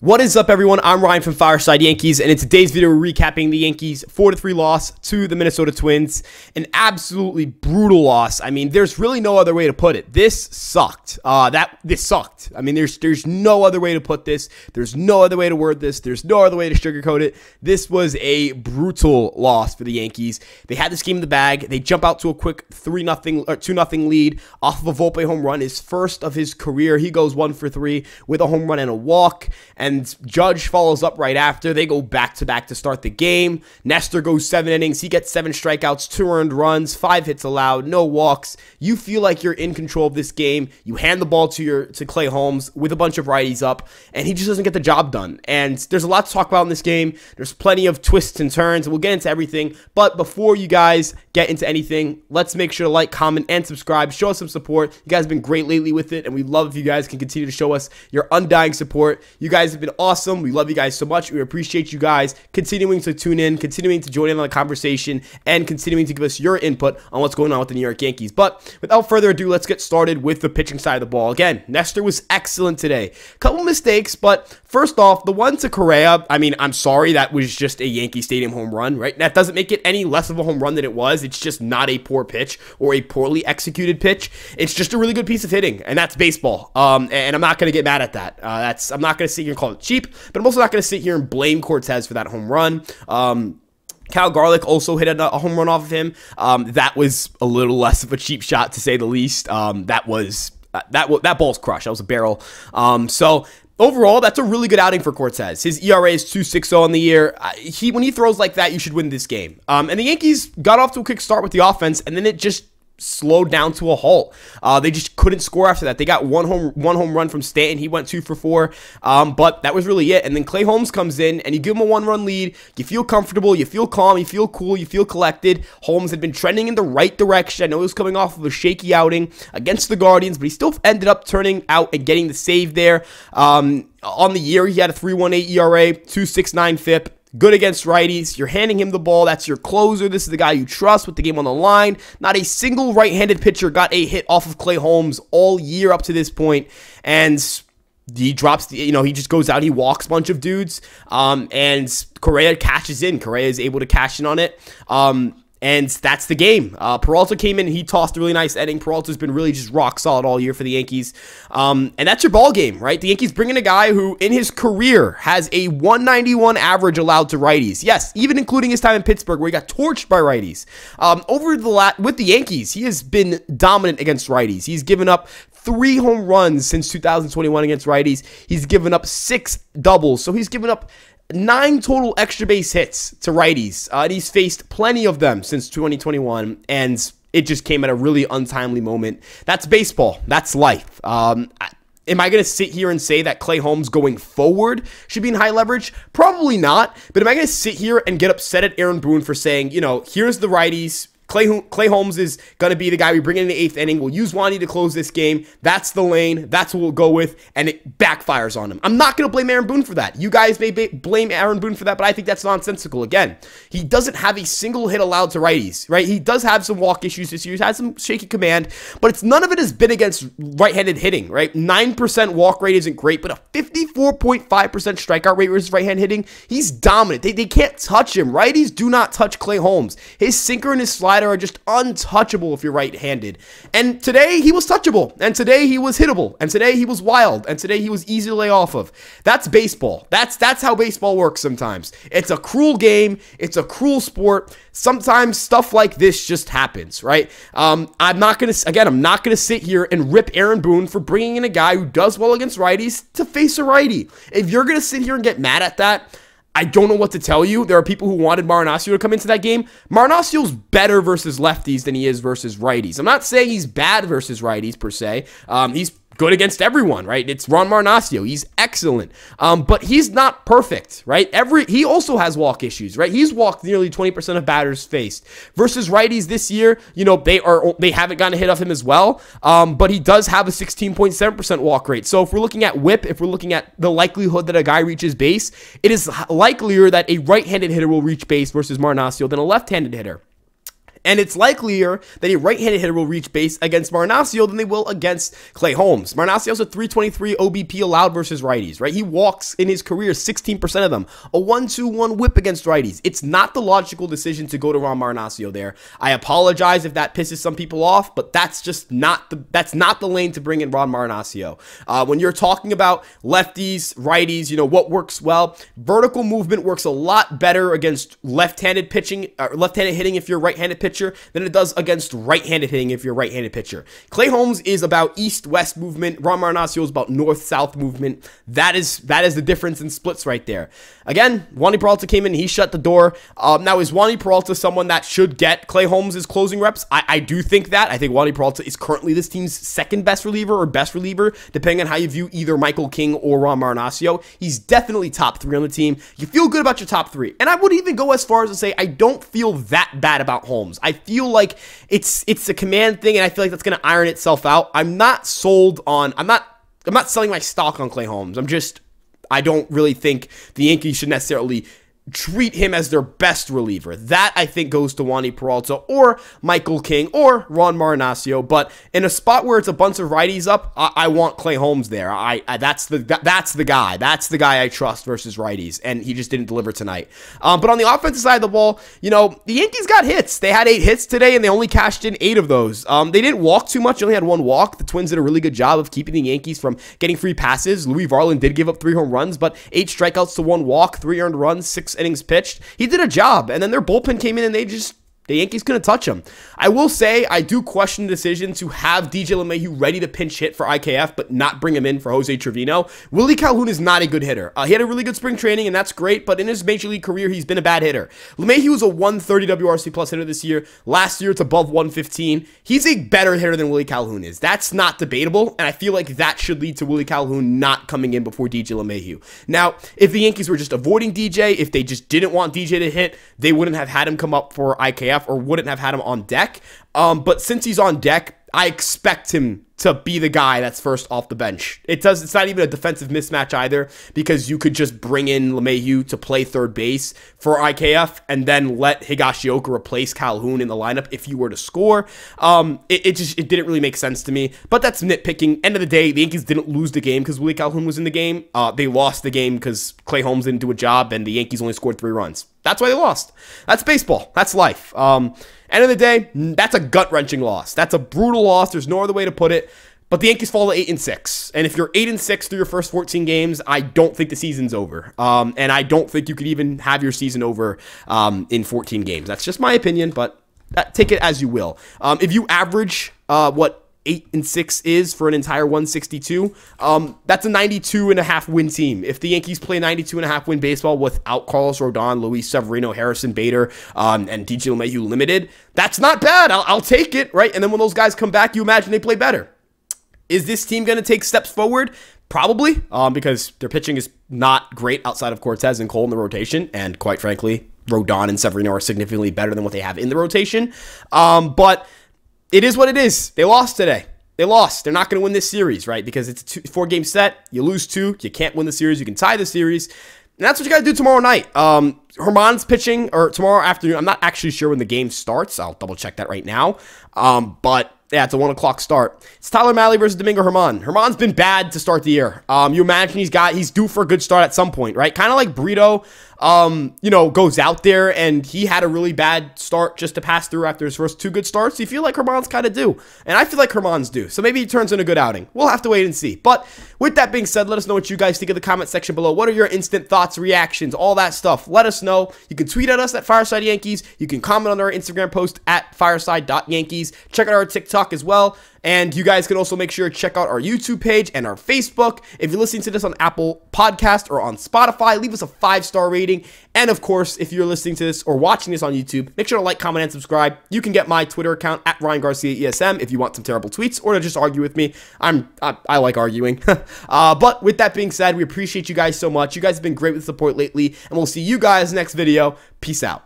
What is up, everyone? I'm Ryan from Fireside Yankees, and in today's video, we're recapping the Yankees' 4-3 loss to the Minnesota Twins. An absolutely brutal loss. I mean, there's really no other way to put it. This sucked. This sucked. I mean, there's no other way to put this. There's no other way to word this. There's no other way to sugarcoat it. This was a brutal loss for the Yankees. They had this game in the bag. They jump out to a quick 3-0 or 2-0 lead off of a Volpe home run, his first of his career. He goes 1 for 3 with a home run and a walk. And Judge follows up right after. They go back-to-back to start the game. Nestor goes 7 innings. He gets 7 strikeouts, 2 earned runs, 5 hits allowed, no walks. You feel like you're in control of this game. You hand the ball to Clay Holmes with a bunch of righties up, and he just doesn't get the job done. And there's a lot to talk about in this game. There's plenty of twists and turns, and we'll get into everything. But before you guys get into anything, let's make sure to like, comment, and subscribe. Show us some support. You guys have been great lately with it, and we love if you guys can continue to show us your undying support. You guys have been awesome. We love you guys so much. We appreciate you guys continuing to tune in, continuing to join in on the conversation, and continuing to give us your input on what's going on with the New York Yankees. But without further ado, let's get started with the pitching side of the ball. Again, Nestor was excellent today. Couple mistakes, but first off, the one to Correa, I mean, I'm sorry, that was just a Yankee Stadium home run, right? That doesn't make it any less of a home run than it was. It's just not a poor pitch or a poorly executed pitch. It's just a really good piece of hitting, and that's baseball. And I'm not going to get mad at that. I'm not going to sit here and call it cheap, but I'm also not going to sit here and blame Cortez for that home run. Cal Garlick also hit a home run off of him. That was a little less of a cheap shot, to say the least. That ball's crushed. That was a barrel. So overall, that's a really good outing for Cortez. His ERA is 2.60 on the year. When he throws like that, you should win this game. And the Yankees got off to a quick start with the offense, and then it just slowed down to a halt. They just couldn't score after that. They got one home run from Stanton. He went 2 for 4, but that was really it. And then Clay Holmes comes in, and you give him a 1-run lead. You feel comfortable, you feel calm, you feel cool, you feel collected. Holmes had been trending in the right direction. I know he was coming off of a shaky outing against the Guardians, but he still ended up turning out and getting the save there. On the year, he had a 3.18 ERA, 2.69 FIP. Good against righties. You're handing him the ball. That's your closer. This is the guy you trust with the game on the line. Not a single right-handed pitcher got a hit off of Clay Holmes all year up to this point. And he drops, he just goes out. He walks a bunch of dudes. And Correa cashes in. Correa is able to cash in on it. And that's the game. Peralta came in and he tossed a really nice inning. Peralta's been really just rock solid all year for the Yankees. And that's your ball game, right? The Yankees bring in a guy who, in his career, has a 191 average allowed to righties. Yes, even including his time in Pittsburgh, where he got torched by righties. With the Yankees, he has been dominant against righties. He's given up 3 home runs since 2021 against righties. He's given up 6 doubles. So he's given up 9 total extra base hits to righties, and he's faced plenty of them since 2021, and it just came at a really untimely moment. That's baseball. That's life. Am I going to sit here and say that Clay Holmes going forward should be in high leverage? Probably not, but am I going to sit here and get upset at Aaron Boone for saying, here's the righties, Clay Holmes is going to be the guy we bring in the 8th inning. We'll use Wandy to close this game. That's the lane. That's what we'll go with, and it backfires on him. I'm not going to blame Aaron Boone for that. You guys may blame Aaron Boone for that, but I think that's nonsensical. Again, he doesn't have a single hit allowed to righties, right? He does have some walk issues this year. He's had some shaky command, but none of it has been against right-handed hitting, right? 9% walk rate isn't great, but a 54.5% strikeout rate versus right-hand hitting, he's dominant. They can't touch him. Righties do not touch Clay Holmes. His sinker and his slider are just untouchable if you're right-handed. And today he was touchable, and today he was hittable, and today he was wild, and today he was easy to lay off of. That's baseball. That's how baseball works sometimes. It's a cruel game. It's a cruel sport. Sometimes stuff like this just happens, right? I'm not going to sit here and rip Aaron Boone for bringing in a guy who does well against righties to face a righty. If you're going to sit here and get mad at that, I don't know what to tell you. There are people who wanted Marinaccio to come into that game. Marinaccio's better versus lefties than he is versus righties. I'm not saying he's bad versus righties per se. He's good against everyone, right? It's Ron Marinaccio. He's excellent. But he's not perfect, right? He also has walk issues, right? He's walked nearly 20% of batters faced. Versus righties this year, they haven't gotten a hit off him as well. But he does have a 16.7% walk rate. So if we're looking at whip, if we're looking at the likelihood that a guy reaches base, it is likelier that a right-handed hitter will reach base versus Marinaccio than a left-handed hitter. And it's likelier that a right-handed hitter will reach base against Marnacio than they will against Clay Holmes. Marnacio's a 323 OBP allowed versus righties, right? He walks in his career 16% of them. A 1-2-1 whip against righties. It's not the logical decision to go to Ron Marnacio there. I apologize if that pisses some people off, but that's just not the lane to bring in Ron Marnacio. When you're talking about lefties, righties, you know, what works well, vertical movement works a lot better against left-handed pitching, left-handed hitting if you're a right-handed pitcher than it does against right-handed hitting if you're a right-handed pitcher. Clay Holmes is about east-west movement. Ron Marnacio is about north-south movement. That is the difference in splits right there. Again, Wandy Peralta came in, he shut the door. Now, is Wandy Peralta someone that should get Clay Holmes' closing reps? I do think that. I think Wandy Peralta is currently this team's second best reliever or best reliever, depending on how you view either Michael King or Ron Marnacio. He's definitely top 3 on the team. You feel good about your top 3. And I would even go as far as to say I don't feel that bad about Holmes. I feel like it's a command thing, and I feel like that's going to iron itself out. I'm not sold on, I'm not selling my stock on Clay Holmes. I don't really think the Yankees should necessarily treat him as their best reliever. That, I think, goes to Wandy Peralta or Michael King or Ron Marnacio. But in a spot where it's a bunch of righties up, I want Clay Holmes there. That's the guy. That's the guy I trust versus righties, and he just didn't deliver tonight. But on the offensive side of the ball, you know, the Yankees got hits. They had 8 hits today, and they only cashed in 8 of those. They didn't walk too much. They only had 1 walk. The Twins did a really good job of keeping the Yankees from getting free passes. Louis Varland did give up 3 home runs, but 8 strikeouts to 1 walk, 3 earned runs, 6 innings pitched. He did a job, and then their bullpen came in and the Yankees couldn't touch him. I will say I do question the decision to have DJ LeMahieu ready to pinch hit for IKF, but not bring him in for Jose Trevino. Willie Calhoun is not a good hitter. He had a really good spring training, and that's great, but in his major league career, he's been a bad hitter. LeMahieu is a 130 WRC plus hitter this year. Last year, it's above 115. He's a better hitter than Willie Calhoun is. That's not debatable, and I feel like that should lead to Willie Calhoun not coming in before DJ LeMahieu. Now, if the Yankees were just avoiding DJ, if they just didn't want DJ to hit, they wouldn't have had him come up for IKF or wouldn't have had him on deck. But since he's on deck, I expect him to be the guy that's first off the bench. It's not even a defensive mismatch either, because you could just bring in LeMahieu to play third base for IKF and then let Higashioka replace Calhoun in the lineup if you were to score. It didn't really make sense to me, but that's nitpicking. End of the day, the Yankees didn't lose the game because Willie Calhoun was in the game. They lost the game because Clay Holmes didn't do a job and the Yankees only scored 3 runs. That's why they lost. That's baseball. That's life. End of the day, that's a gut-wrenching loss. That's a brutal loss. There's no other way to put it. But the Yankees fall to 8-6. And if you're 8-6 through your first 14 games, I don't think the season's over. And I don't think you could even have your season over in 14 games. That's just my opinion, but take it as you will. If you average what 8-6 is for an entire 162, that's a 92.5 win team. If the Yankees play 92.5 win baseball without Carlos Rodon, Luis Severino, Harrison Bader, and DJ LeMahieu limited, that's not bad. I'll take it, right? And then when those guys come back, you imagine they play better. Is this team going to take steps forward? Probably, because their pitching is not great outside of Cortez and Cole in the rotation, and quite frankly, Rodon and Severino are significantly better than what they have in the rotation. But it is what it is. They lost today. They lost. They're not going to win this series, right? Because it's a 4-game set. You lose 2. You can't win the series. You can tie the series. And that's what you got to do tomorrow night. Herman's pitching, or tomorrow afternoon. I'm not actually sure when the game starts. I'll double check that right now. But yeah, it's a 1 o'clock start. It's Tyler Mahle versus Domingo Germán. Germán's been bad to start the year. You imagine he's due for a good start at some point, right? Kind of like Brito, goes out there and he had a really bad start just to pass through after his first 2 good starts. You feel like Germán's kind of due, and I feel like Germán's due. So maybe he turns in a good outing. We'll have to wait and see. But with that being said, let us know what you guys think in the comment section below. What are your instant thoughts, reactions, all that stuff? Let us know. You can tweet at us at Fireside Yankees. You can comment on our Instagram post at fireside.yankees. Check out our TikTok as well. And you guys can also make sure to check out our YouTube page and our Facebook. If you're listening to this on Apple Podcast or on Spotify, leave us a 5-star rating. And of course, if you're listening to this or watching this on YouTube, make sure to like, comment, and subscribe. You can get my Twitter account at Ryan Garcia ESM if you want some terrible tweets or to just argue with me. I like arguing. But with that being said, we appreciate you guys so much. You guys have been great with support lately, and we'll see you guys next video. Peace out.